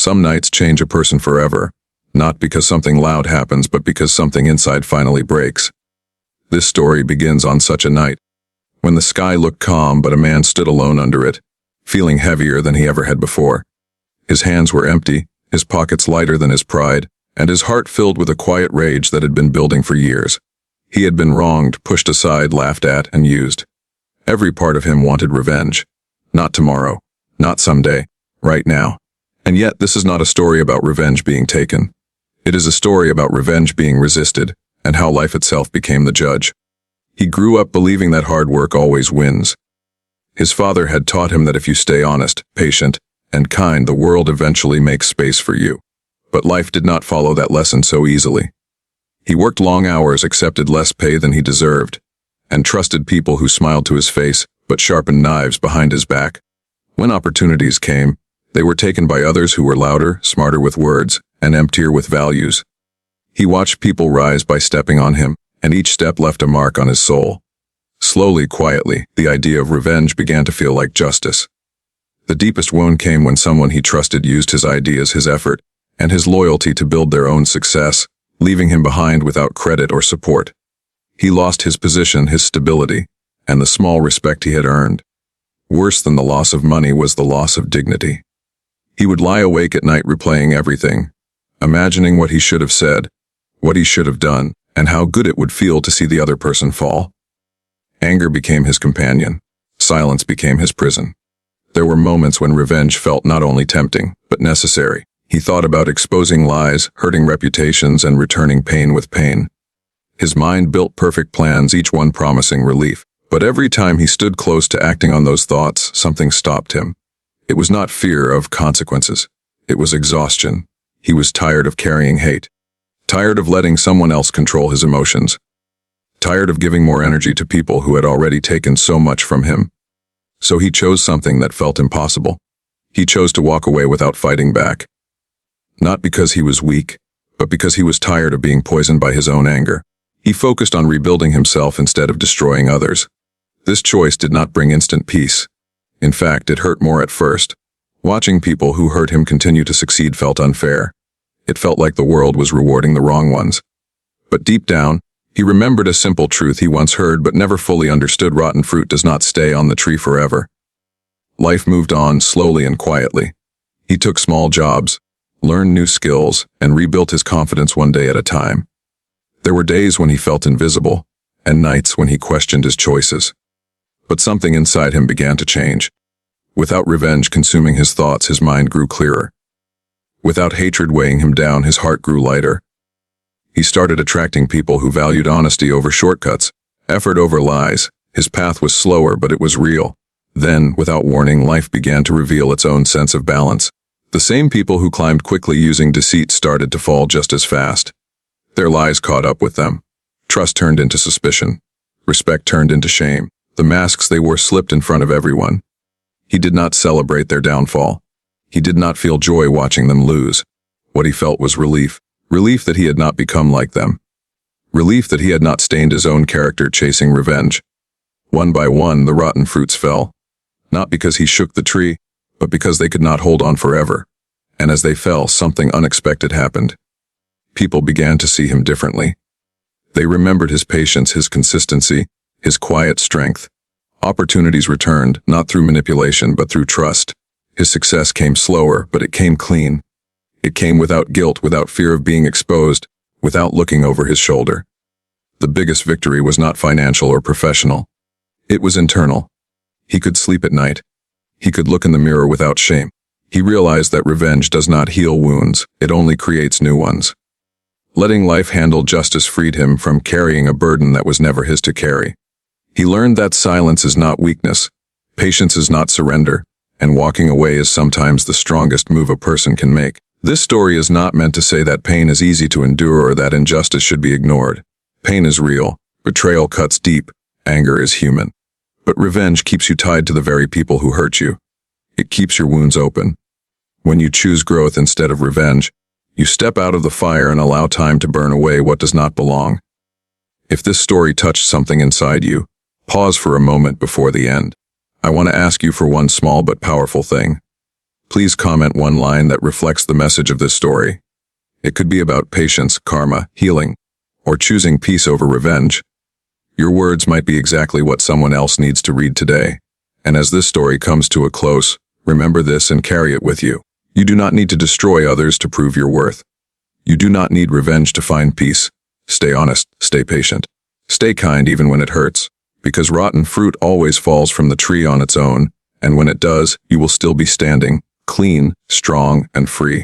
Some nights change a person forever, not because something loud happens, but because something inside finally breaks. This story begins on such a night, when the sky looked calm but a man stood alone under it, feeling heavier than he ever had before. His hands were empty, his pockets lighter than his pride, and his heart filled with a quiet rage that had been building for years. He had been wronged, pushed aside, laughed at, and used. Every part of him wanted revenge. Not tomorrow, not someday, right now. And yet this is not a story about revenge being taken. It is a story about revenge being resisted, and how life itself became the judge. He grew up believing that hard work always wins. His father had taught him that if you stay honest, patient, and kind, the world eventually makes space for you. But life did not follow that lesson so easily. He worked long hours, accepted less pay than he deserved, and trusted people who smiled to his face but sharpened knives behind his back. When opportunities came, they were taken by others who were louder, smarter with words, and emptier with values. He watched people rise by stepping on him, and each step left a mark on his soul. Slowly, quietly, the idea of revenge began to feel like justice. The deepest wound came when someone he trusted used his ideas, his effort, and his loyalty to build their own success, leaving him behind without credit or support. He lost his position, his stability, and the small respect he had earned. Worse than the loss of money was the loss of dignity. He would lie awake at night replaying everything, imagining what he should have said, what he should have done, and how good it would feel to see the other person fall. Anger became his companion. Silence became his prison. There were moments when revenge felt not only tempting, but necessary. He thought about exposing lies, hurting reputations, and returning pain with pain. His mind built perfect plans, each one promising relief. But every time he stood close to acting on those thoughts, something stopped him. It was not fear of consequences. It was exhaustion. He was tired of carrying hate. Tired of letting someone else control his emotions. Tired of giving more energy to people who had already taken so much from him. So he chose something that felt impossible. He chose to walk away without fighting back. Not because he was weak, but because he was tired of being poisoned by his own anger. He focused on rebuilding himself instead of destroying others. This choice did not bring instant peace. In fact, it hurt more at first. Watching people who hurt him continue to succeed felt unfair. It felt like the world was rewarding the wrong ones. But deep down, he remembered a simple truth he once heard but never fully understood: rotten fruit does not stay on the tree forever. Life moved on slowly and quietly. He took small jobs, learned new skills, and rebuilt his confidence one day at a time. There were days when he felt invisible, and nights when he questioned his choices. But something inside him began to change. Without revenge consuming his thoughts, his mind grew clearer. Without hatred weighing him down, his heart grew lighter. He started attracting people who valued honesty over shortcuts, effort over lies. His path was slower, but it was real. Then, without warning, life began to reveal its own sense of balance. The same people who climbed quickly using deceit started to fall just as fast. Their lies caught up with them. Trust turned into suspicion. Respect turned into shame. The masks they wore slipped in front of everyone. He did not celebrate their downfall. He did not feel joy watching them lose. What he felt was relief. Relief that he had not become like them. Relief that he had not stained his own character chasing revenge. One by one, the rotten fruits fell. Not because he shook the tree, but because they could not hold on forever. And as they fell, something unexpected happened. People began to see him differently. They remembered his patience, his consistency, his quiet strength. Opportunities returned, not through manipulation, but through trust. His success came slower, but it came clean. It came without guilt, without fear of being exposed, without looking over his shoulder. The biggest victory was not financial or professional. It was internal. He could sleep at night. He could look in the mirror without shame. He realized that revenge does not heal wounds, it only creates new ones. Letting life handle justice freed him from carrying a burden that was never his to carry. He learned that silence is not weakness, patience is not surrender, and walking away is sometimes the strongest move a person can make. This story is not meant to say that pain is easy to endure or that injustice should be ignored. Pain is real, betrayal cuts deep, anger is human. But revenge keeps you tied to the very people who hurt you. It keeps your wounds open. When you choose growth instead of revenge, you step out of the fire and allow time to burn away what does not belong. If this story touched something inside you, pause for a moment before the end. I want to ask you for one small but powerful thing. Please comment one line that reflects the message of this story. It could be about patience, karma, healing, or choosing peace over revenge. Your words might be exactly what someone else needs to read today. And as this story comes to a close, remember this and carry it with you. You do not need to destroy others to prove your worth. You do not need revenge to find peace. Stay honest, stay patient. Stay kind even when it hurts, because rotten fruit always falls from the tree on its own, and when it does, you will still be standing, clean, strong, and free.